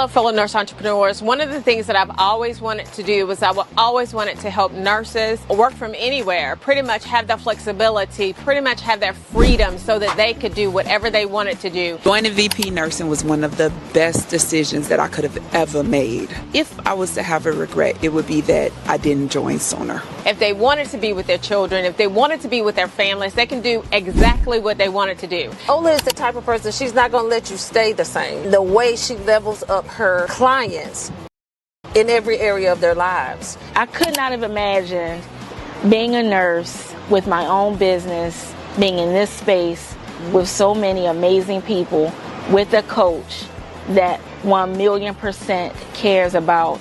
Fellow nurse entrepreneurs, one of the things that I've always wanted to do was I always wanted to help nurses work from anywhere, pretty much have the flexibility, pretty much have their freedom so that they could do whatever they wanted to do. Joining VP Nursing was one of the best decisions that I could have ever made. If I was to have a regret, it would be that I didn't join sooner. If they wanted to be with their children, if they wanted to be with their families, they can do exactly what they wanted to do. Ola is the type of person, she's not going to let you stay the same. The way she levels up her clients in every area of their lives. I could not have imagined being a nurse with my own business, being in this space with so many amazing people, with a coach that 1,000,000% cares about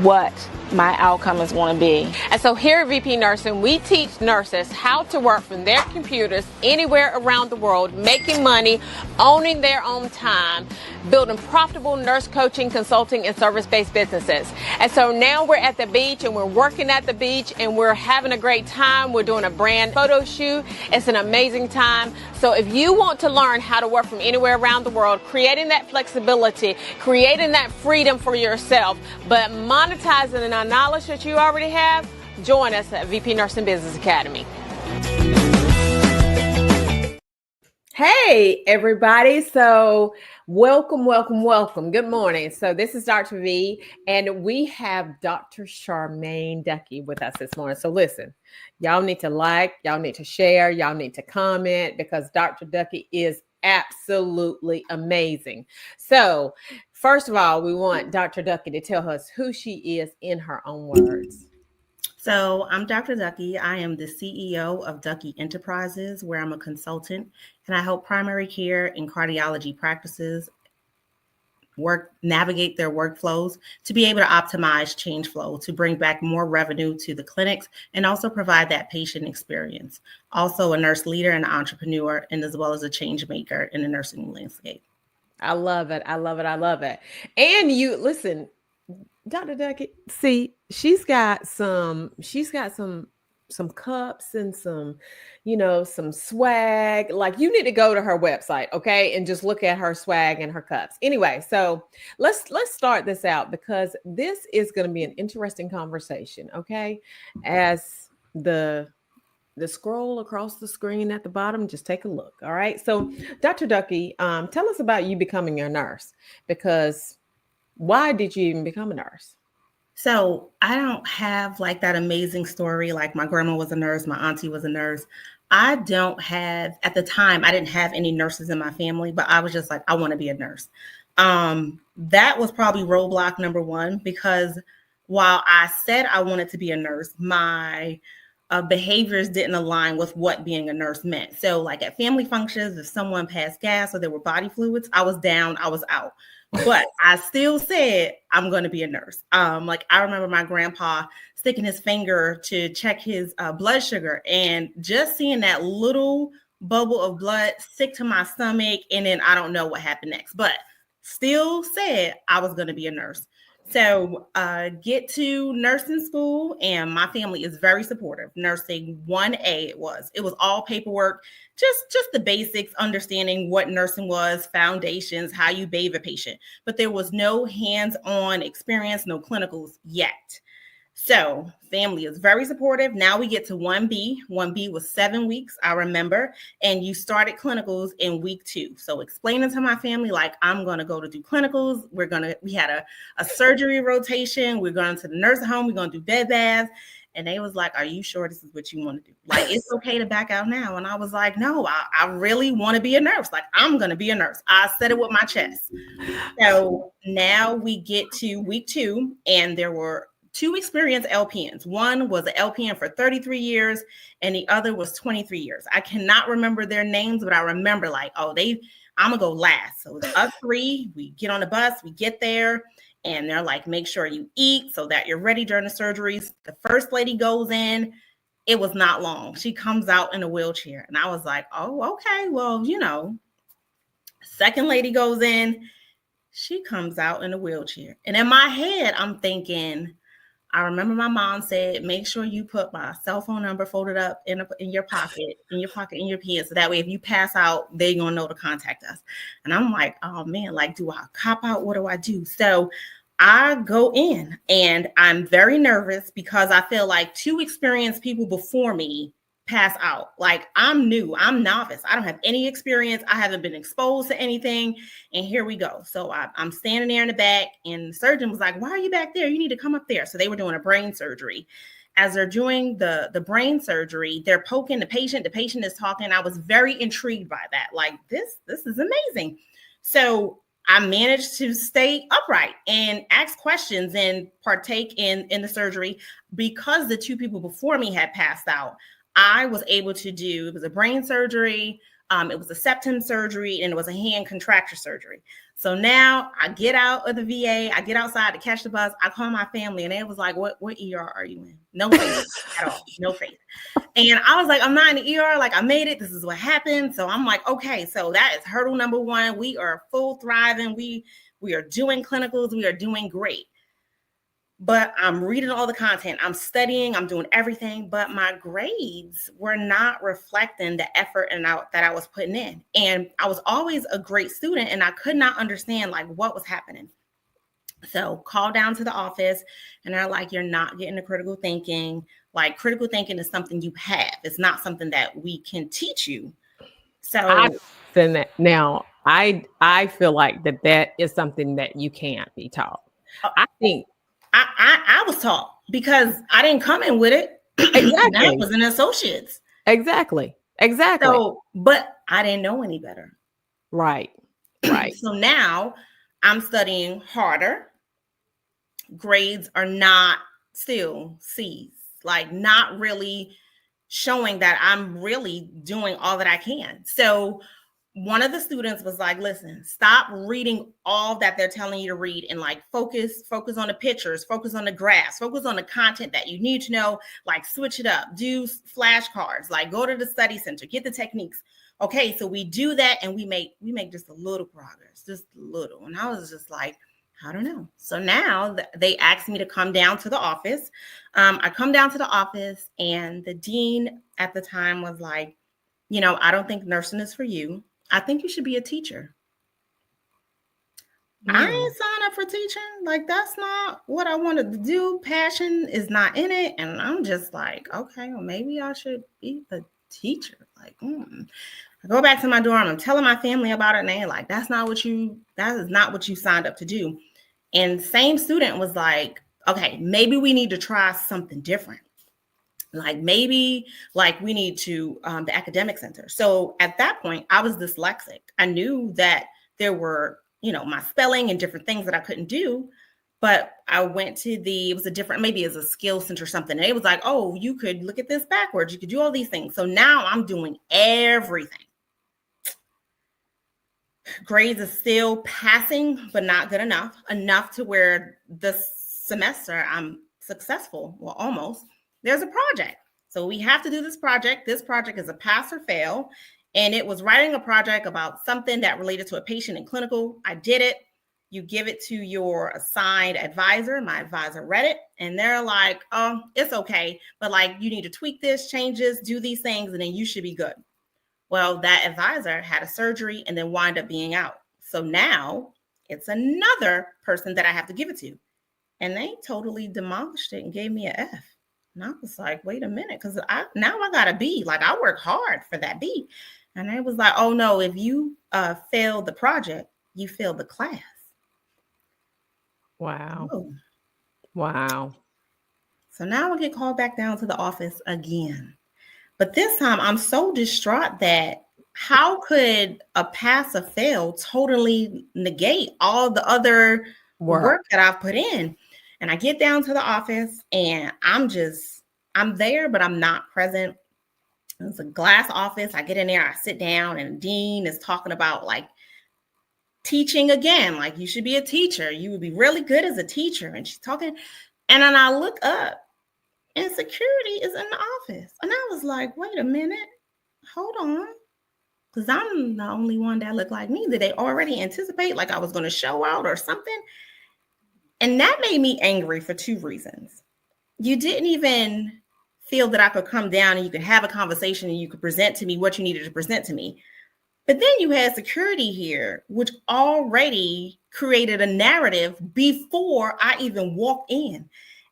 what my outcome is going to be. And so here at VP Nursing, we teach nurses how to work from their computers anywhere around the world, making money, owning their own time, building profitable nurse coaching, consulting, and service-based businesses. And so now we're at the beach and we're working at the beach and we're having a great time. We're doing a brand photo shoot. It's an amazing time. So if you want to learn how to work from anywhere around the world, creating that flexibility, creating that freedom for yourself, but monetizing the knowledge that you already have, join us at VP Nursing Business Academy. Hey, everybody. So welcome. Good morning. So this is Dr. V, and we have Dr. Charmaine Duckie with us this morning. So listen, y'all need to like, y'all need to share, y'all need to comment, because Dr. Duckie is absolutely amazing. So first of all, we want Dr. Duckie to tell us who she is in her own words. So I'm Dr. Duckie. I am the CEO of Duckie Enterprises, where I'm a consultant, and I help primary care and cardiology practices navigate their workflows to be able to optimize change flow, to bring back more revenue to the clinics, and also provide that patient experience. Also a nurse leader and entrepreneur, and as well as a change maker in the nursing landscape. I love it. And you listen, Dr. Duckie, see, she's got some cups and some swag. Like, you need to go to her website, okay, and just look at her swag and her cups. Anyway, so let's start this out, because this is going to be an interesting conversation, okay? As the scroll across the screen at the bottom, just take a look. All right. So Dr. Duckie, tell us about you becoming a nurse, because why did you even become a nurse? So I don't have like that amazing story. Like, my grandma was a nurse, my auntie was a nurse. At the time, I didn't have any nurses in my family, but I was just like, I want to be a nurse. That was probably roadblock number one, because while I said I wanted to be a nurse, my behaviors didn't align with what being a nurse meant. So like at family functions, if someone passed gas or there were body fluids, I was down, I was out. But I still said, I'm going to be a nurse. Like, I remember my grandpa sticking his finger to check his blood sugar, and just seeing that little bubble of blood stick to my stomach. And then I don't know what happened next, but still said I was going to be a nurse. So get to nursing school, and my family is very supportive. Nursing 1A it was all paperwork, just the basics, understanding what nursing was, foundations, how you bathe a patient. But there was no hands-on experience, no clinicals yet. So family is very supportive. Now we get to 1B. 1B was 7 weeks, I remember. And you started clinicals in week 2. So explaining to my family, like, I'm going to go to do clinicals. We had a surgery rotation. We're going to the nursing home. We're going to do bed baths. And they was like, are you sure this is what you want to do? Like, it's okay to back out now. And I was like, no, I really want to be a nurse. Like, I'm going to be a nurse. I said it with my chest. So now we get to week 2, and there were 2 experienced LPNs. One was an LPN for 33 years, and the other was 23 years. I cannot remember their names, but I remember like, I'm gonna go last. So it's us 3, we get on the bus, we get there, and they're like, make sure you eat so that you're ready during the surgeries. The first lady goes in. It was not long. She comes out in a wheelchair. And I was like, oh, okay, well, Second lady goes in. She comes out in a wheelchair. And in my head, I'm thinking, I remember my mom said, make sure you put my cell phone number folded up in your pocket, in your pants. So that way, if you pass out, they're going to know to contact us. And I'm like, oh man, like, do I cop out? What do I do? So I go in and I'm very nervous because I feel like 2 experienced people before me pass out. Like, I'm new, I'm novice. I don't have any experience. I haven't been exposed to anything. And here we go. So I'm standing there in the back and the surgeon was like, why are you back there? You need to come up there. So they were doing a brain surgery. As they're doing the brain surgery, they're poking the patient. The patient is talking. I was very intrigued by that. Like, this is amazing. So I managed to stay upright and ask questions and partake in the surgery. Because the 2 people before me had passed out, I was able to do, it was a brain surgery, it was a septum surgery, and it was a hand contracture surgery. So now I get out of the VA, I get outside to catch the bus, I call my family, and they was like, what ER are you in? No faith at all, no faith. And I was like, I'm not in the ER, like, I made it, this is what happened. So I'm like, okay, so that is hurdle number 1. We are full thriving, we are doing clinicals, we are doing great. But I'm reading all the content, I'm studying, I'm doing everything, but my grades were not reflecting the effort that I was putting in. And I was always a great student and I could not understand like what was happening. So call down to the office and they're like, you're not getting the critical thinking. Like, critical thinking is something you have. It's not something that we can teach you. So now I feel like that is something that you can't be taught. I think I was taught because I didn't come in with it. Exactly. I was an associate's. Exactly. So, but I didn't know any better. Right. So now I'm studying harder. Grades are not still C's, like not really showing that I'm really doing all that I can. So one of the students was like, listen, stop reading all that they're telling you to read and like focus on the pictures, focus on the graphs, focus on the content that you need to know, like switch it up, do flashcards, like go to the study center, get the techniques. Okay, so we do that and we make just a little progress, just a little. And I was just like, I don't know. So now they asked me to come down to the office. I come down to the office and the dean at the time was like, I don't think nursing is for you. I think you should be a teacher. I ain't signed up for teaching. Like, that's not what I wanted to do. Passion is not in it. And I'm just like, okay, well, maybe I should be the teacher. Like, I go back to my dorm. I'm telling my family about it. And they're like, that is not what you signed up to do. And same student was like, okay, maybe we need to try something different. Like maybe like we need to the academic center. So at that point, I was dyslexic. I knew that there were, my spelling and different things that I couldn't do. But I went to it was a different, maybe as a skill center or something. And it was like, oh, you could look at this backwards. You could do all these things. So now I'm doing everything. Grades are still passing, but not good enough to where this semester I'm successful. Well, almost. There's a project. So we have to do this project. This project is a pass or fail. And it was writing a project about something that related to a patient in clinical. I did it. You give it to your assigned advisor. My advisor read it and they're like, oh, it's okay. But like, you need to tweak this, change this, do these things, and then you should be good. Well, that advisor had a surgery and then wound up being out. So now it's another person that I have to give it to. And they totally demolished it and gave me an F. And I was like, wait a minute, because now I got a B. Like, I work hard for that B. And I was like, oh, no, if you fail the project, you fail the class. Wow. Oh. Wow. So now I get called back down to the office again. But this time I'm so distraught that how could a pass or fail totally negate all the other work that I've put in? And I get down to the office and I'm there, but I'm not present. It's a glass office. I get in there, I sit down, and Dean is talking about like teaching again. Like, you should be a teacher. You would be really good as a teacher. And she's talking. And then I look up and security is in the office. And I was like, wait a minute, hold on. Because I'm the only one that looked like me. Did they already anticipate like I was going to show out or something? And that made me angry for 2 reasons. you didn't even feel that I could come down and you could have a conversation and you could present to me what you needed to present to me. But then you had security here, which already created a narrative before I even walked in.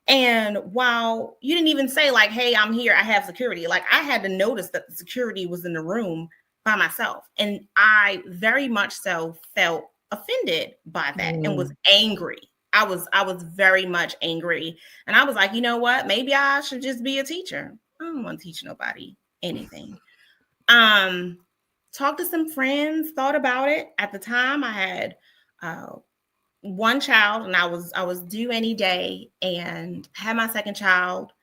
And while you didn't even say like, hey, I'm here, I have security, like I had to notice that the security was in the room by myself. And I very much so felt offended by that and was angry. I was very much angry. And I was like, you know what? Maybe I should just be a teacher. I don't want to teach nobody anything. Talked to some friends, thought about it. At the time, I had one child, and I was due any day, and had my second child.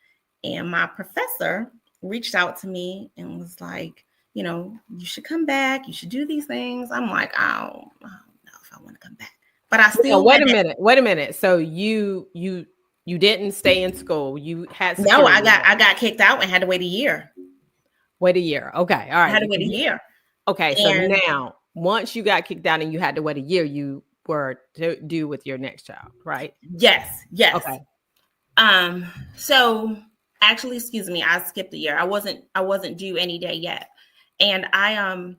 And my professor reached out to me and was like, you know, you should come back. You should do these things. I'm like, I don't know if I want to come back. But I still wait a minute. So you didn't stay in school. You had security. No, I got kicked out and had to wait a year. Wait a year. Okay. All right. I had to wait a year. Okay. So now once you got kicked out and you had to wait a year, you were due with your next child, right? Yes. Okay. So actually, excuse me, I skipped a year. I wasn't due any day yet. And I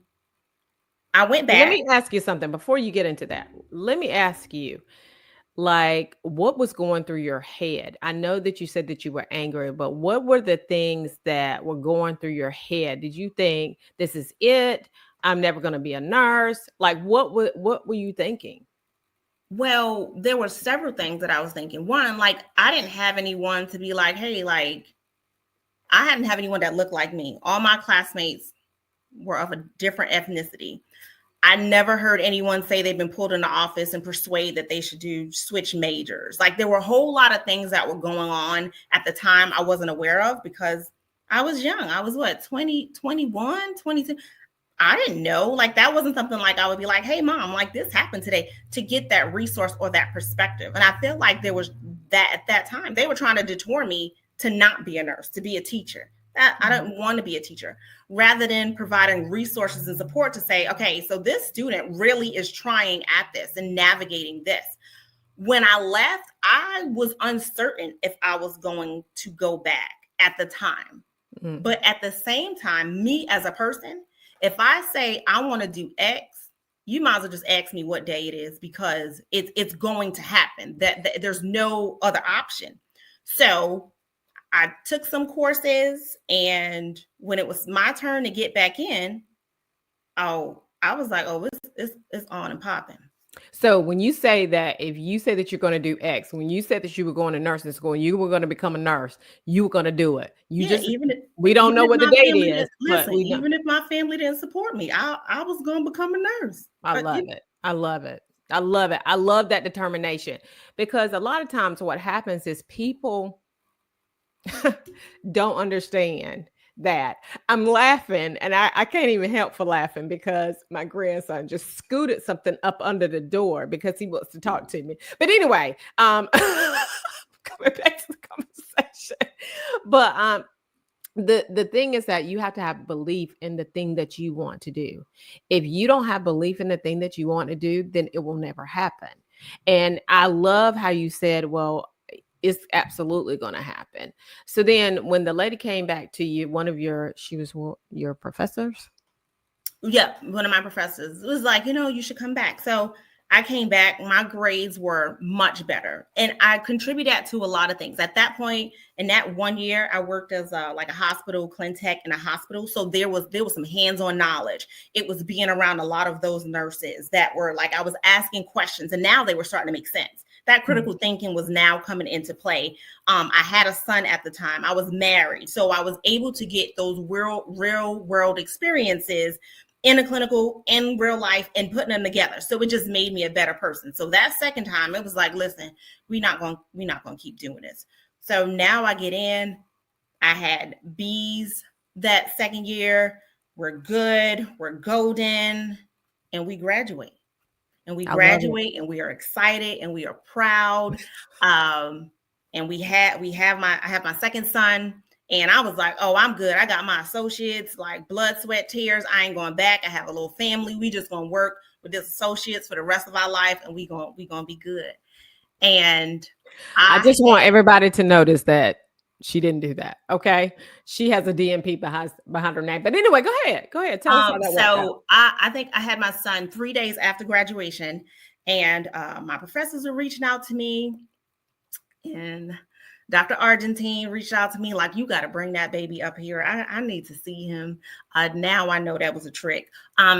went back. Let me ask you something before you get into that. Let me ask you, like, what was going through your head? I know that you said that you were angry, but what were the things that were going through your head? Did you think this is it? I'm never going to be a nurse. Like, what were you thinking? Well, there were several things that I was thinking. One, like, I didn't have anyone to be like, hey, like, I didn't have anyone that looked like me. All my classmates were of a different ethnicity. I never heard anyone say they've been pulled into office and persuade that they should switch majors. Like, there were a whole lot of things that were going on at the time I wasn't aware of because I was young. I was 21, 22. I didn't know. Like, that wasn't something like I would be like, hey, mom, like this happened today, to get that resource or that perspective. And I feel like there was that at that time. They were trying to detour me to not be a nurse, to be a teacher. I don't want to be a teacher, rather than providing resources and support to say, okay, so this student really is trying at this and navigating this. When I left, I was uncertain if I was going to go back at the time. Mm-hmm. But at the same time, me as a person, if I say I want to do X, you might as well just ask me what day it is, because it's going to happen. That there's no other option. So I took some courses, and when it was my turn to get back in, I was like, oh, it's on and popping. So when you say that, if you say that you're going to do X, when you said that you were going to nursing school, you were going to become a nurse, you were going to do it. We don't know what the date is. Listen, even if my family didn't support me, I was going to become a nurse. I love it. I love it. I love it. I love that determination, because a lot of times what happens is people don't understand that. I'm laughing, and I can't even help for laughing, because my grandson just scooted something up under the door because he wants to talk to me. But anyway, coming back to the conversation. But the thing is that you have to have belief in the thing that you want to do. If you don't have belief in the thing that you want to do, then it will never happen. And I love how you said, well, it's absolutely going to happen. So then when the lady came back to you, she was your professors? Yeah, one of my professors was like, you should come back. So I came back, my grades were much better. And I contributed to a lot of things. At that point, in that 1 year, I worked as a hospital clinic in a hospital. So there was some hands-on knowledge. It was being around a lot of those nurses that were like, I was asking questions, and now they were starting to make sense. That critical thinking was now coming into play. I had a son at the time. I was married. So I was able to get those real world experiences in a clinical, in real life, and putting them together. So it just made me a better person. So that second time, it was like, listen, we're not going to keep doing this. So now I get in. I had B's that second year. We're good. We're golden. And we graduate. And we graduate, and we are excited, and we are proud. And I have my second son, and I was like, oh, I'm good. I got my associates, like blood, sweat, tears. I ain't going back. I have a little family. We just gonna work with this associates for the rest of our life, and we gonna be good. And I just want everybody to notice that She didn't do that. Okay. She has a DMP behind her name. But anyway, go ahead. Go ahead. Tell us how that worked out. So I think I had my son 3 days after graduation, and my professors were reaching out to me, and Dr. Argentine reached out to me like, you got to bring that baby up here. I need to see him. Now I know that was a trick.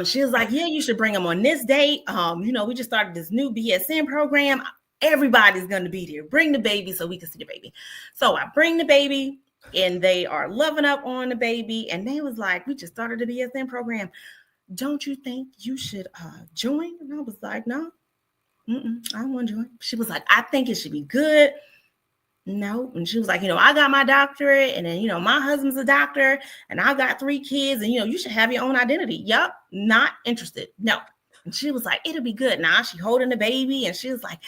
She was like, yeah, you should bring him on this date. We just started this new BSN program. Everybody's going to be there. Bring the baby so we can see the baby. So I bring the baby, and they are loving up on the baby. And they was like, we just started the BSN program. Don't you think you should join? And I was like, no, I don't want to join. She was like, I think it should be good. No. And she was like, I got my doctorate, and then, my husband's a doctor, and I got 3 kids, and, you should have your own identity. Yup. Not interested. No. And she was like, it'll be good. Now she holding the baby, and she was like,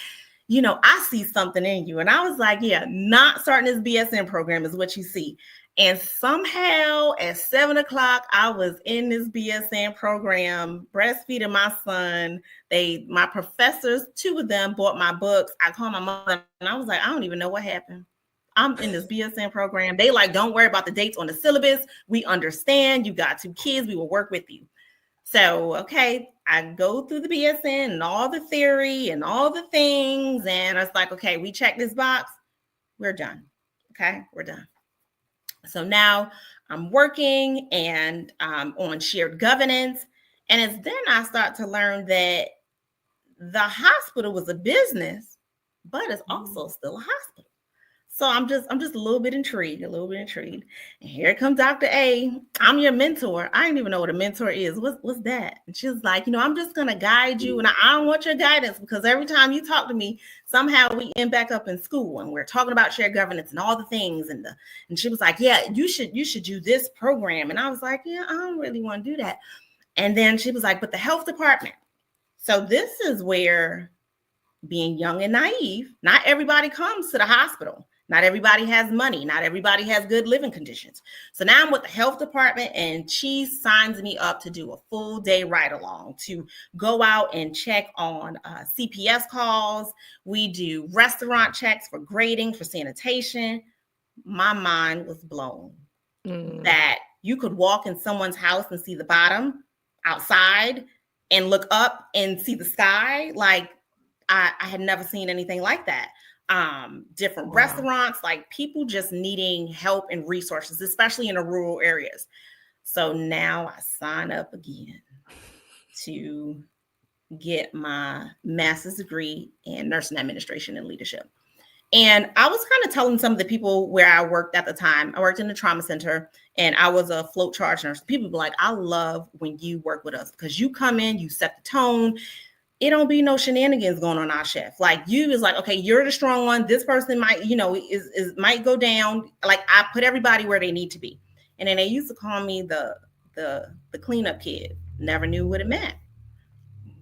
I see something in you. And I was like, yeah, not starting this BSN program is what you see. And somehow at 7:00, I was in this BSN program, breastfeeding my son. My professors, 2 of them bought my books. I called my mother, and I was like, I don't even know what happened. I'm in this BSN program. They like, don't worry about the dates on the syllabus. We understand. You got 2 kids. We will work with you. So, okay, I go through the BSN and all the theory and all the things. And I was like, okay, we check this box. We're done. Okay, we're done. So now I'm working and on shared governance. And it's then I start to learn that the hospital was a business, but it's also still a hospital. So I'm just a little bit intrigued. And here comes Dr. A. I'm your mentor. I didn't even know what a mentor is. What's that? And she was like, I'm just going to guide you. And I don't want your guidance, because every time you talk to me, somehow we end back up in school and we're talking about shared governance and all the things. And she was like, yeah, you should do this program. And I was like, yeah, I don't really want to do that. And then she was like, but the health department. So this is where, being young and naive, not everybody comes to the hospital. Not everybody has money. Not everybody has good living conditions. So now I'm with the health department, and she signs me up to do a full day ride along, to go out and check on CPS calls. We do restaurant checks for grading, for sanitation. My mind was blown that you could walk in someone's house and see the bottom outside and look up and see the sky. Like I had never seen anything like that. Different restaurants, like people just needing help and resources, especially in the rural areas. So now I sign up again to get my master's degree in nursing administration and leadership. And I was kind of telling some of the people where I worked at the time. I worked in the trauma center, and I was a float charge nurse. People were like, I love when you work with us, because you come in, you set the tone. It don't be no shenanigans going on our shift. Like, you is like, okay, you're the strong one. This person might, is might go down. Like, I put everybody where they need to be. And then they used to call me the cleanup kid. Never knew what it meant.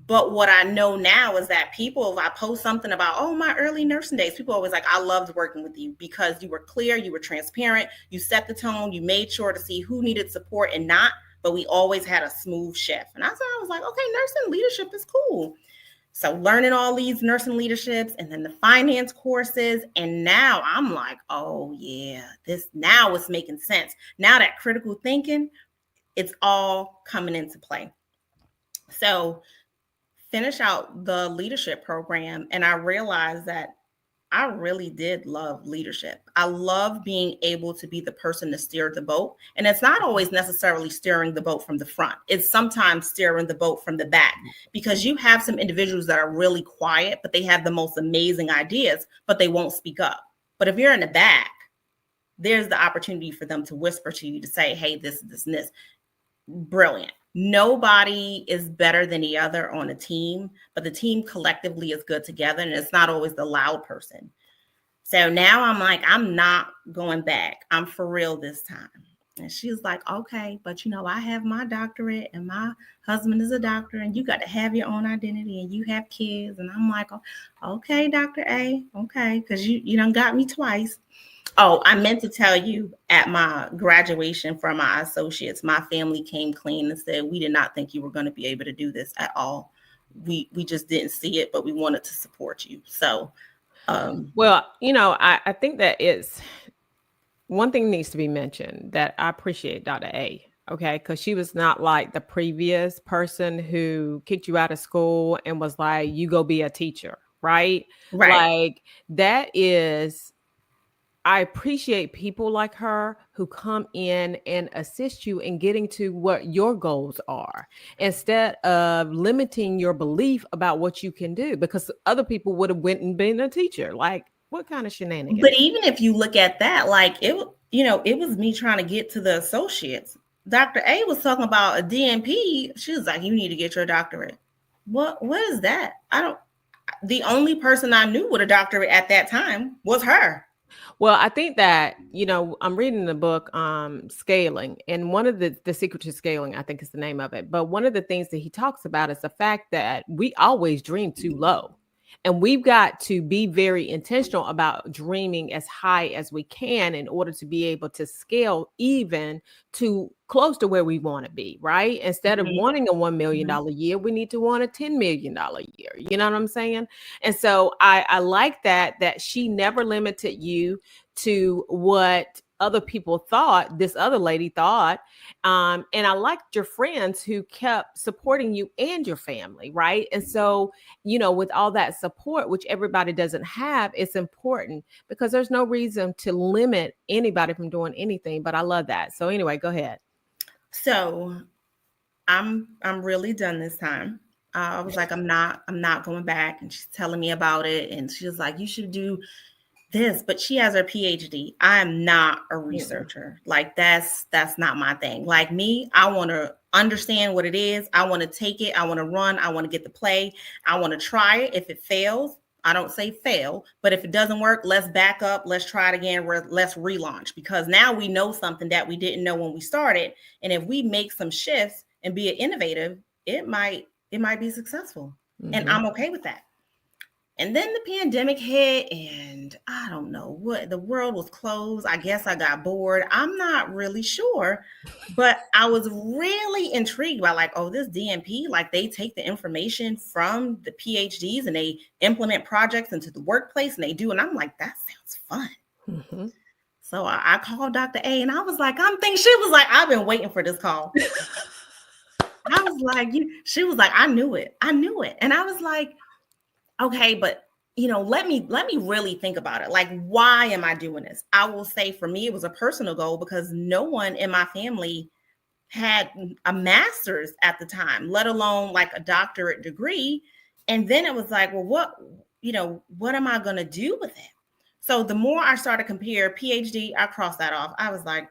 But what I know now is that people, if I post something about, my early nursing days, people always like, I loved working with you because you were clear, you were transparent, you set the tone, you made sure to see who needed support and not, but we always had a smooth shift. And I was like, okay, nursing leadership is cool. So learning all these nursing leaderships and then the finance courses. And now I'm like, oh yeah, now it's making sense. Now that critical thinking, it's all coming into play. So finish out the leadership program, and I realized that I really did love leadership. I love being able to be the person to steer the boat. And it's not always necessarily steering the boat from the front. It's sometimes steering the boat from the back, because you have some individuals that are really quiet, but they have the most amazing ideas, but they won't speak up. But if you're in the back, there's the opportunity for them to whisper to you, to say, hey, this, and this. Brilliant. Nobody is better than the other on a team, but the team collectively is good together, and it's not always the loud person. So now I'm like, I'm not going back. I'm for real this time. And she's like, okay, but I have my doctorate and my husband is a doctor, and you got to have your own identity, and you have kids. And I'm like, okay, Dr. A, okay, because you done got me twice. Oh, I meant to tell you, at my graduation from my associates, my family came clean and said, we did not think you were going to be able to do this at all. We just didn't see it, but we wanted to support you. So, well, I think that one thing needs to be mentioned that I appreciate Dr. A. Okay, because she was not like the previous person who kicked you out of school and was like, "You go be a teacher," right? Right. Like that is. I appreciate people like her who come in and assist you in getting to what your goals are instead of limiting your belief about what you can do because other people would have went and been a teacher. Like, what kind of But shenanigans? even if you look at that, like it was me trying to get to the associates. Dr. A was talking about a DNP. She was like, you need to get your doctorate. What is that? I don't the only person I knew with a doctorate at that time was her. Well, I think that, I'm reading the book Scaling, and one of the Secret to Scaling, I think is the name of it. But one of the things that he talks about is the fact that we always dream too low. And we've got to be very intentional about dreaming as high as we can in order to be able to scale even to close to where we want to be, right? Instead of wanting a $1 million year, we need to want a $10 million year. You know what I'm saying? And so I like that she never limited you to what other people thought, this other lady thought. And I liked your friends who kept supporting you and your family, right? And so, with all that support, which everybody doesn't have, it's important because there's no reason to limit anybody from doing anything. But I love that. So anyway, go ahead. So I'm really done this time. I was like, I'm not going back. And she's telling me about it. And she was like, you should do this, but she has her PhD. I am not a researcher. Like that's not my thing. Like me, I want to understand what it is. I want to take it. I want to run. I want to get the play. I want to try it. If it fails, I don't say fail, but if it doesn't work, let's back up. Let's try it again. Let's relaunch because now we know something that we didn't know when we started. And if we make some shifts and be innovative, it might be successful. And I'm okay with that. And then the pandemic hit and I don't know what, the world was closed. I guess I got bored. I'm not really sure, but I was really intrigued by like, oh, this DNP, like they take the information from the PhDs and they implement projects into the workplace and they do. And I'm like, that sounds fun. So I called Dr. A and I was like, she was like, I've been waiting for this call. I was like, she was like, I knew it. And I was like, okay, but let me really think about it. Like, why am I doing this? I will say for me, it was a personal goal because no one in my family had a master's at the time, let alone like a doctorate degree. And then it was like, well, what am I going to do with it? So the more I started to compare PhD, I crossed that off. I was like,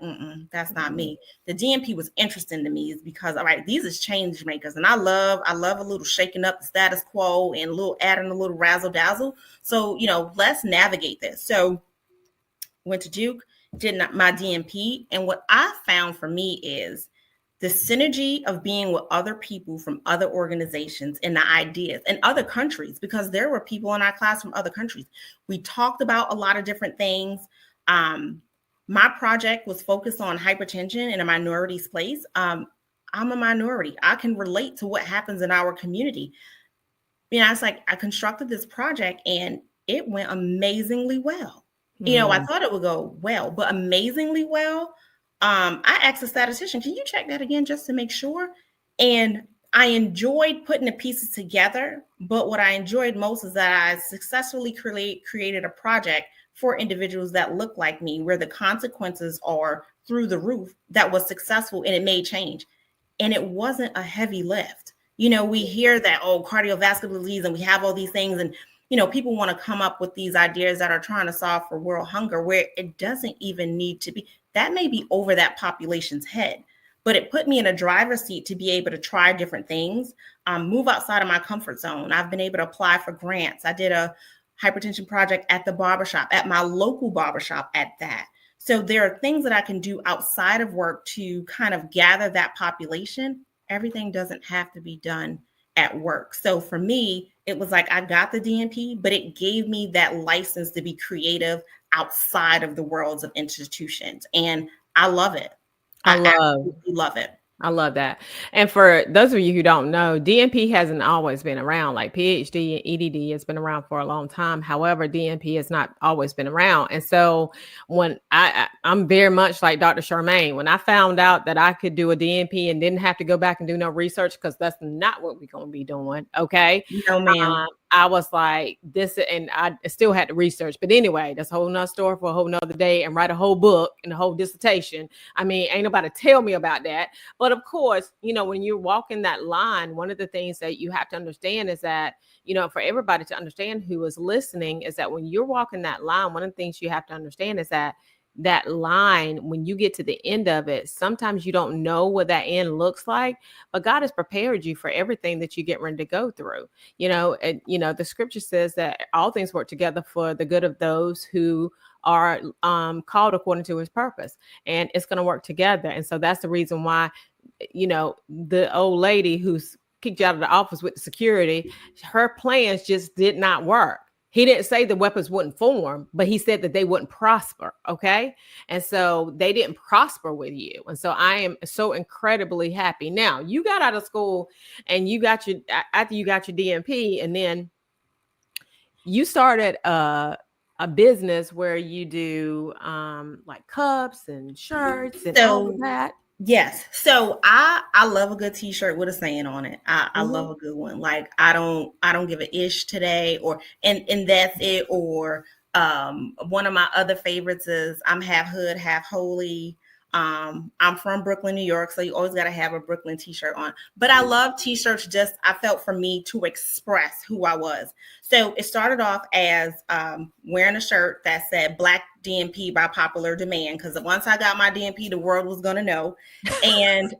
that's not me. The DNP was interesting to me is because, all right, these is change makers. And I love a little shaking up the status quo and adding a little razzle dazzle. So, let's navigate this. So went to Duke, did my DNP. And what I found for me is the synergy of being with other people from other organizations and the ideas and other countries, because there were people in our class from other countries. We talked about a lot of different things. My project was focused on hypertension in a minority place. I'm a minority. I can relate to what happens in our community. It's like I constructed this project and it went amazingly well. I thought it would go well, but amazingly well. I asked the statistician, can you check that again just to make sure? And I enjoyed putting the pieces together, but what I enjoyed most is that I successfully created a project for individuals that look like me, where the consequences are through the roof, that was successful and it made change. And it wasn't a heavy lift. We hear that, cardiovascular disease, and we have all these things, and people want to come up with these ideas that are trying to solve for world hunger, where it doesn't even need to be. That may be over that population's head, but it put me in a driver's seat to be able to try different things, move outside of my comfort zone. I've been able to apply for grants. I did a hypertension project at the barbershop, at my local barbershop at that. So there are things that I can do outside of work to kind of gather that population. Everything doesn't have to be done at work. So for me, it was like I got the DNP, but it gave me that license to be creative outside of the worlds of institutions. And I love it. I absolutely love it. I love that. And for those of you who don't know, DNP hasn't always been around. Like PhD and EDD has been around for a long time. However, DNP has not always been around. And so when I'm very much like Dr. Charmaine, when I found out that I could do a DNP and didn't have to go back and do no research, because that's not what we're going to be doing. Okay. No, ma'am. I was like this, and I still had to research. But anyway, that's a whole nother story for a whole nother day, and write a whole book and a whole dissertation. I mean, ain't nobody tell me about that. But of course, when you're walking that line, one of the things that you have to understand is that, for everybody to understand who is listening, is that when you're walking that line, one of the things you have to understand is that line, when you get to the end of it, sometimes you don't know what that end looks like, but God has prepared you for everything that you get ready to go through. The scripture says that all things work together for the good of those who are called according to his purpose, and it's going to work together. And so that's the reason why, the old lady who's kicked you out of the office with the security, her plans just did not work. He didn't say the weapons wouldn't form, but he said that they wouldn't prosper. Okay. And so they didn't prosper with you. And so I am so incredibly happy. Now, you got out of school and after you got your DMP, and then you started a business where you do like cups and shirts and all of that. Yes. So I love a good t-shirt with a saying on it. I love a good one. Like I don't give a ish today, or and that's it. Or one of my other favorites is I'm half hood, half holy. I'm from Brooklyn, New York, so you always got to have a Brooklyn t-shirt on. But I love t-shirts, I felt, for me to express who I was. So it started off as wearing a shirt that said Black DNP by popular demand, because once I got my DNP, the world was going to know. And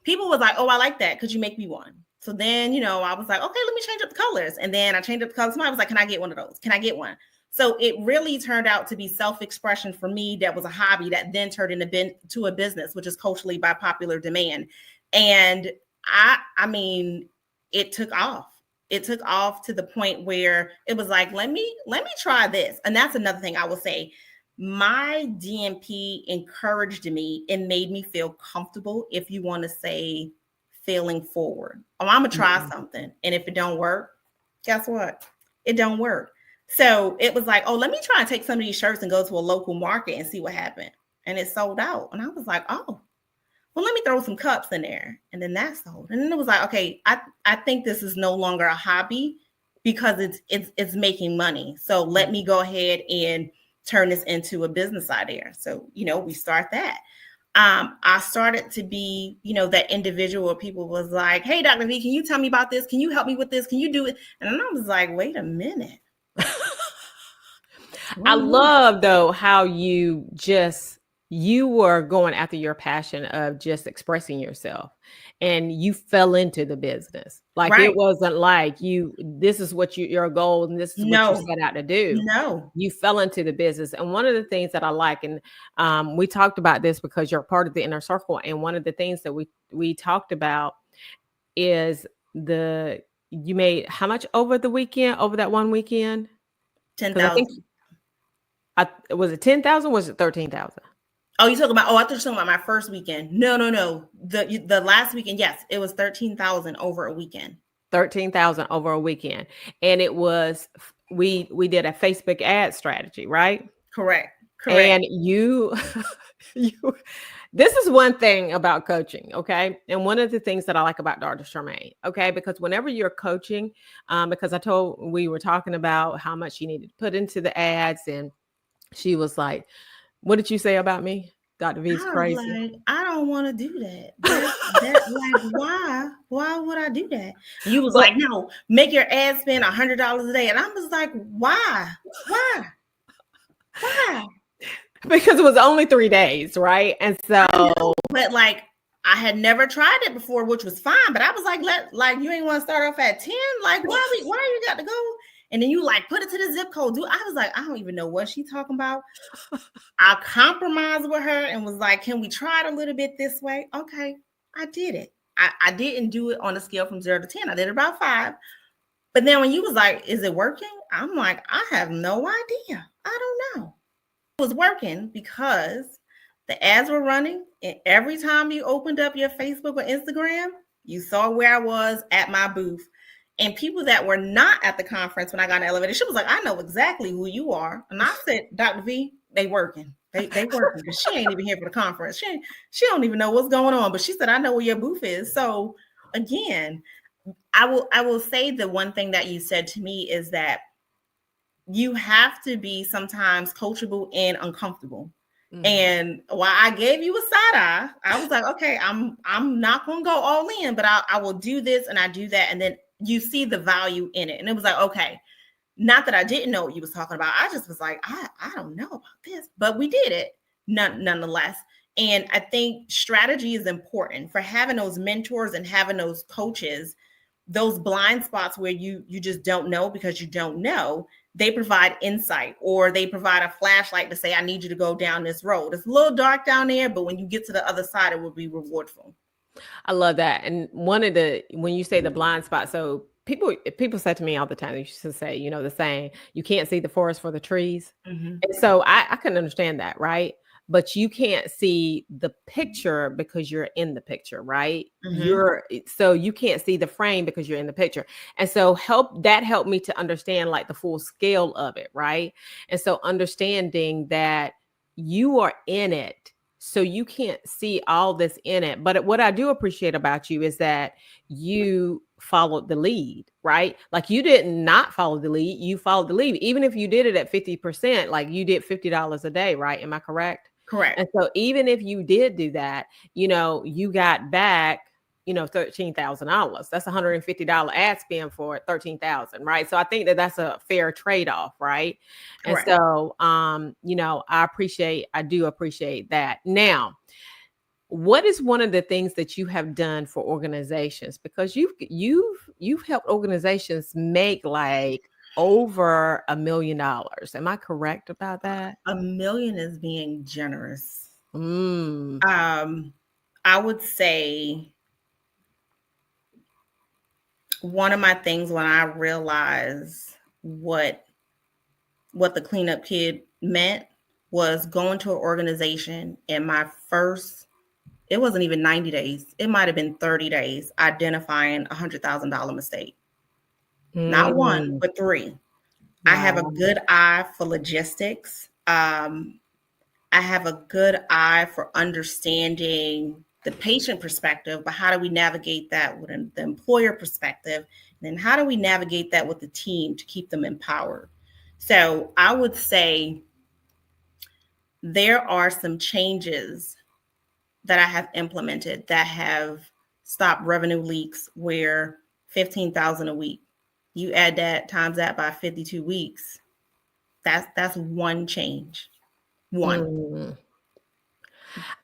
people was like, oh, I like that. Could you make me one? So then, I was like, okay, let me change up the colors. And then I changed up the colors. Somebody was like, can I get one of those? Can I get one? So it really turned out to be self-expression for me. That was a hobby that then turned into a business, which is culturally by popular demand. And I mean, it took off. It took off to the point where it was like, let me try this. And that's another thing I will say. My DMP encouraged me and made me feel comfortable, if you want to say, failing forward. Oh, I'm gonna try something. And if it don't work, guess what? It don't work. So it was like, oh, let me try and take some of these shirts and go to a local market and see what happened. And it sold out. And I was like, oh, well, let me throw some cups in there. And then that sold. And then it was like, okay, I think this is no longer a hobby because it's making money. So let me go ahead and turn this into a business idea. So, we start that. I started to be, that individual where people was like, hey, Dr. V, can you tell me about this? Can you help me with this? Can you do it? And then I was like, wait a minute. I love, though, how you were going after your passion of just expressing yourself, and you fell into the business. Like, right. It wasn't like this is what your goal and this is what you set out to do. No, you fell into the business. And one of the things that I like, and we talked about this because you're part of the inner circle. And one of the things that we talked about is you made how much over that one weekend? 10,000. Was it 10,000? Was it 13,000? Oh, I thought you were talking about my first weekend. No. The last weekend, yes, it was 13,000 over a weekend. 13,000 over a weekend. And it was, we did a Facebook ad strategy, right? Correct. And this is one thing about coaching, okay? And one of the things that I like about Dr. Charmaine, okay? Because whenever you're coaching, because we were talking about how much you needed to put into the ads, and she was like, what did you say about me? Dr. V's crazy. Like, I don't want to do that. Like, why? Why would I do that? You was like, no, make your ad spend $100 a day. And I was like, why? Because it was only 3 days, right? And so, but like, I had never tried it before, which was fine. But I was like, you ain't want to start off at 10? Like, why you got to go? And then you like put it to the zip code. I was like, I don't even know what she's talking about. I compromised with her and was like, can we try it a little bit this way? Okay, I did it. I didn't do it on a scale from 0 to 10. I did about 5. But then when you was like, is it working? I'm like, I have no idea. I don't know. It was working because The ads were running, and every time you opened up your Facebook or Instagram, you saw where I was at my booth. And people that were not at the conference when I got in the elevator, she was like, I know exactly who you are. And I said, Dr. V, they working. They working, because she ain't even here for the conference. She don't even know what's going on. But she said, I know where your booth is. So again, I will say the one thing that you said to me is that you have to be sometimes coachable and uncomfortable. Mm-hmm. And while I gave you a side eye, I was like, okay, I'm not gonna go all in, but I will do this and I do that. And then you see the value in it. And it was like, okay, not that I didn't know what you was talking about. I just was like, I don't know about this, but we did it nonetheless. And I think strategy is important for having those mentors and having those coaches, those blind spots where you just don't know because you don't know. They provide insight, or they provide a flashlight to say, I need you to go down this road. It's a little dark down there, but when you get to the other side, it will be rewardful. I love that. And when you say the blind spot, so people say to me all the time, they used to say, the saying, you can't see the forest for the trees. Mm-hmm. And so I can understand that, right? But you can't see the picture because you're in the picture, right? Mm-hmm. So you can't see the frame because you're in the picture. And so helped me to understand like the full scale of it, right? And so understanding that you are in it, so you can't see all this in it. But what I do appreciate about you is that you followed the lead, right? Like you did not follow the lead, you followed the lead. Even if you did it at 50%, like you did $50 a day, right? Am I correct? Correct. And so even if you did do that, you got back, $13,000. That's $150 ad spend for $13,000, right? So I think that's a fair trade-off, right? Correct. And so, I do appreciate that. Now, what is one of the things that you have done for organizations? Because you've helped organizations make like over $1 million. Am I correct about that? $1 million is being generous. I would say one of my things when I realized what the cleanup kid meant was going to an organization, and it wasn't even 90 days. It might've been 30 days, identifying $100,000 mistake. Not one, but 3. Wow. I have a good eye for logistics. I have a good eye for understanding the patient perspective, but how do we navigate that with the employer perspective? And then how do we navigate that with the team to keep them empowered? So I would say there are some changes that I have implemented that have stopped revenue leaks, where $15,000 a week, you add that times that by 52 weeks, that's one change. One.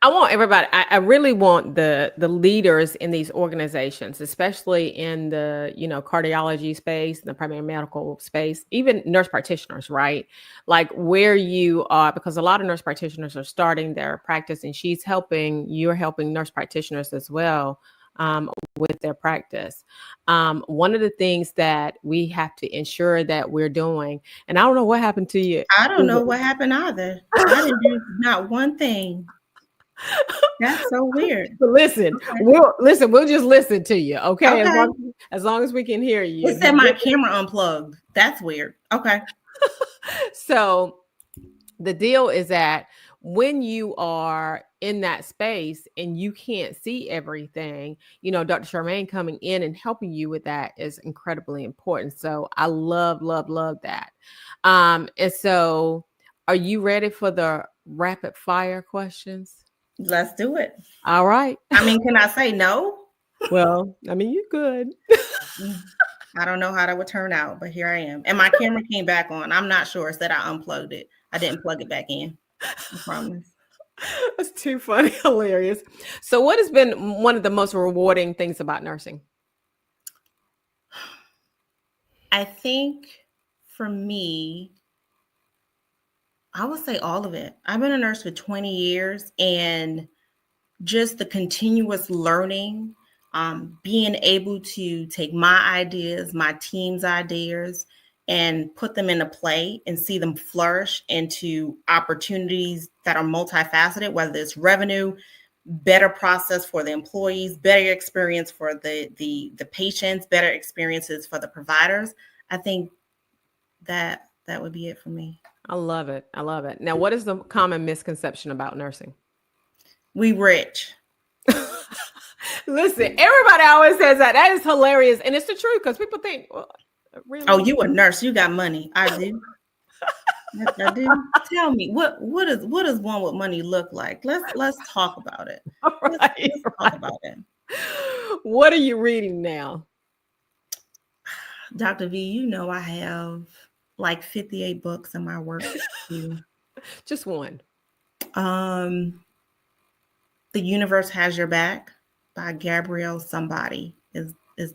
I want everybody, I really want the leaders in these organizations, especially in the, cardiology space, the primary medical space, even nurse practitioners, right? Like where you are, because a lot of nurse practitioners are starting their practice, and you're helping nurse practitioners as well with their practice. One of the things that we have to ensure that we're doing, and I don't know what happened to you. I don't know what happened either. I didn't do not one thing. That's so weird. But listen, okay. We'll just listen to you, okay? As long as we can hear you. It said my camera unplugged. That's weird. Okay. So the deal is that when you are in that space and you can't see everything, Dr. Charmaine coming in and helping you with that is incredibly important. So I love that. And so are you ready for the rapid fire questions? Let's do it. All right. I mean, can I say no? Well, I mean, you could. I don't know how that would turn out, but here I am. And my camera came back on. I'm not sure. It said I unplugged it. I didn't plug it back in. I promise. That's too funny. Hilarious. So what has been one of the most rewarding things about nursing? I think for me, I would say all of it. I've been a nurse for 20 years, and just the continuous learning, being able to take my ideas, my team's ideas, and put them into play and see them flourish into opportunities that are multifaceted, whether it's revenue, better process for the employees, better experience for the patients, better experiences for the providers. I think that would be it for me. I love it. I love it. Now, what is the common misconception about nursing? We rich. Listen, everybody always says that. That is hilarious. And it's the truth because people think, well, really? Oh, you a nurse. You got money. I do. I do. Tell me, what does one with money look like? Let's talk about it. Let's talk about it. What are you reading now? Dr. V, you know I have like 58 books in my work queue. Just one. The Universe Has Your Back by Gabrielle somebody is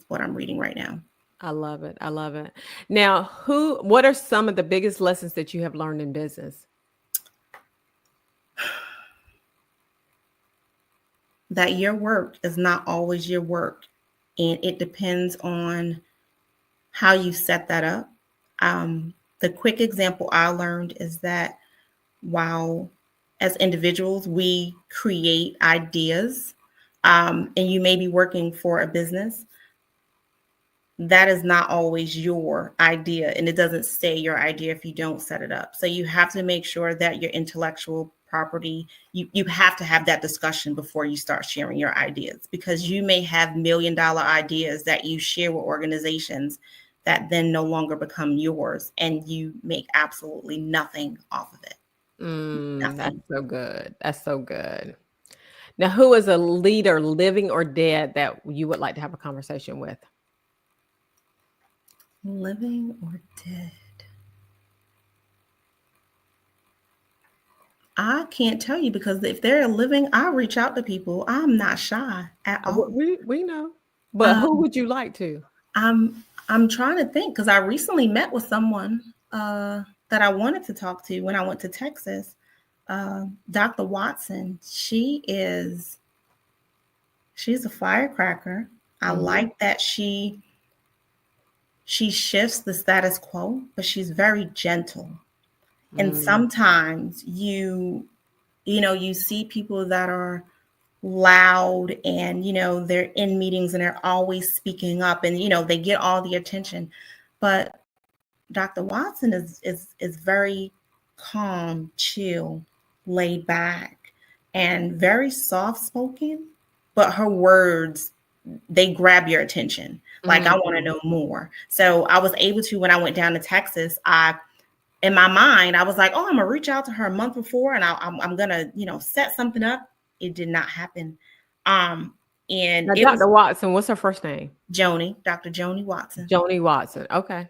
what I'm reading right now. I love it. I love it. Now, what are some of the biggest lessons that you have learned in business? That your work is not always your work, and it depends on how you set that up. The quick example I learned is that while as individuals, we create ideas, and you may be working for a business, that is not always your idea, and it doesn't stay your idea if you don't set it up. So you have to make sure that your intellectual property, you have to have that discussion before you start sharing your ideas, because you may have $1 million ideas that you share with organizations that then no longer become yours, and you make absolutely nothing off of it. That's so good. That's so good. Now, who is a leader, living or dead, that you would like to have a conversation with? Living or dead? I can't tell you, because if they're living, I reach out to people. I'm not shy at all. We know, but who would you like to? I'm trying to think, because I recently met with someone that I wanted to talk to when I went to Texas. Dr. Watson. She's a firecracker. I like that she shifts the status quo, but she's very gentle. And sometimes you see people that are loud and, they're in meetings and they're always speaking up and, they get all the attention. But Dr. Watson is very calm, chill, laid back, and very soft-spoken, but her words, they grab your attention. Like, I want to know more. So I was able to, when I went down to Texas, in my mind, I was like, oh, I'm gonna reach out to her a month before, and I'm gonna, set something up. It did not happen. And now, Dr. Watson, what's her first name? Joni, Dr. Joni Watson. Joni Watson. Okay.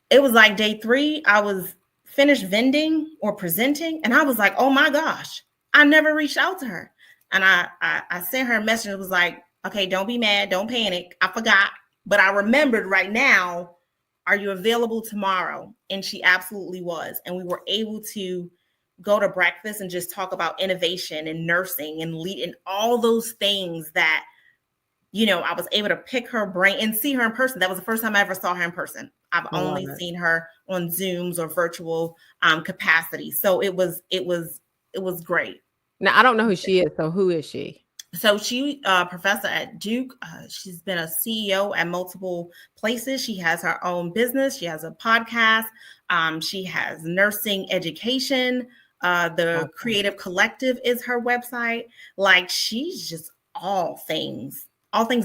It was like day 3. I was finished vending or presenting, and I was like, oh my gosh, I never reached out to her. And I sent her a message. It was like, okay, don't be mad, don't panic. I forgot, but I remembered right now. Are you available tomorrow? And she absolutely was. And we were able to go to breakfast and just talk about innovation and nursing and lead and all those things that, I was able to pick her brain and see her in person. That was the first time I ever saw her in person. I've only seen her on Zooms or virtual capacity. So it was great. Now, I don't know who she is. So who is she? So she, professor at Duke, she's been a CEO at multiple places. She has her own business. She has a podcast. She has nursing education. The Creative Collective is her website. Like, she's just all things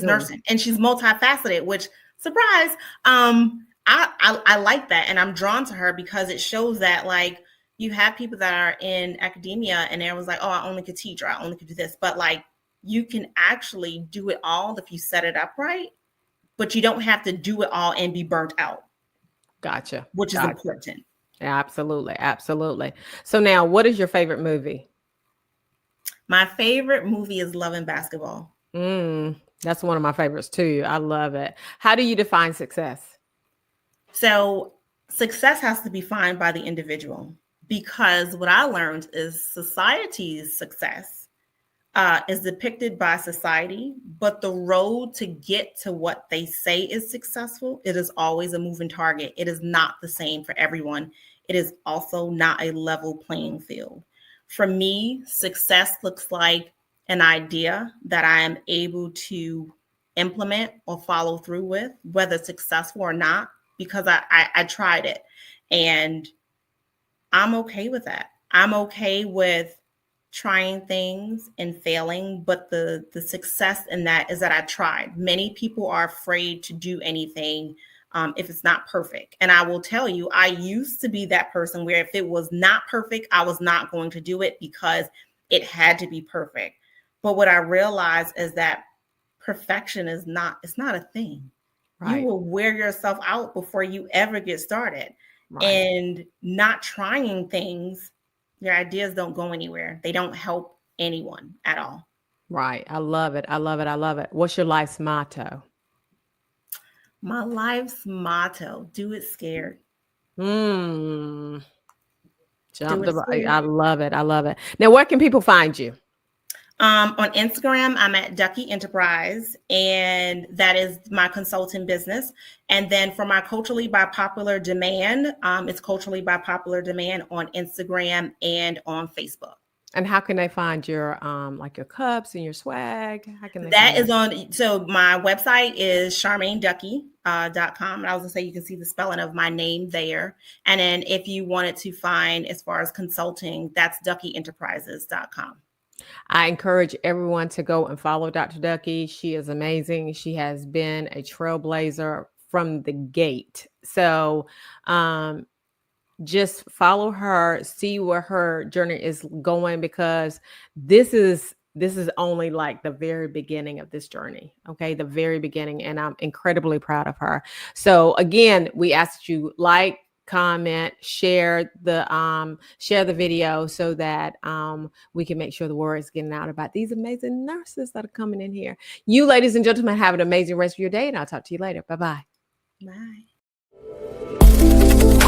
nursing, and she's multifaceted, which, surprise, I like that. And I'm drawn to her because it shows that, like, you have people that are in academia and there was like, oh, I only could teach or I only could do this. But like, you can actually do it all if you set it up right, but you don't have to do it all and be burnt out. Gotcha. Which is important. Absolutely. Absolutely. So now, what is your favorite movie? My favorite movie is Love and Basketball. That's one of my favorites too. I love it. How do you define success? So success has to be defined by the individual, because what I learned is society's success is depicted by society, but the road to get to what they say is successful, it is always a moving target. It is not the same for everyone. It is also not a level playing field. For me, success looks like an idea that I am able to implement or follow through with, whether successful or not, because I tried it. And I'm okay with that. I'm okay with trying things and failing, but the success in that is that I tried. Many people are afraid to do anything if it's not perfect. And I will tell you, I used to be that person where if it was not perfect, I was not going to do it because it had to be perfect. But what I realized is that perfection is not, it's not a thing. Right. You will wear yourself out before you ever get started. Right. And not trying things, your ideas don't go anywhere. They don't help anyone at all. Right. I love it. I love it. I love it. What's your life's motto? My life's motto, do it scared. I love it. I love it. Now, where can people find you? On Instagram, I'm at Duckie Enterprise, and that is my consulting business. And then for my Culturally by Popular Demand, it's Culturally by Popular Demand on Instagram and on Facebook. And how can they find your like your cups and your swag? How can they that is on? So my website is charmaineduckie.com. And I was gonna say you can see the spelling of my name there. And then if you wanted to find as far as consulting, that's duckieenterprises.com. I encourage everyone to go and follow Dr. Duckie. She is amazing. She has been a trailblazer from the gate. So just follow her, see where her journey is going, because this is only like the very beginning of this journey. Okay. The very beginning. And I'm incredibly proud of her. So again, we ask that you like, comment, share the video so that we can make sure the word is getting out about these amazing nurses that are coming in here. You ladies and gentlemen, have an amazing rest of your day, and I'll talk to you later. Bye-bye. Bye.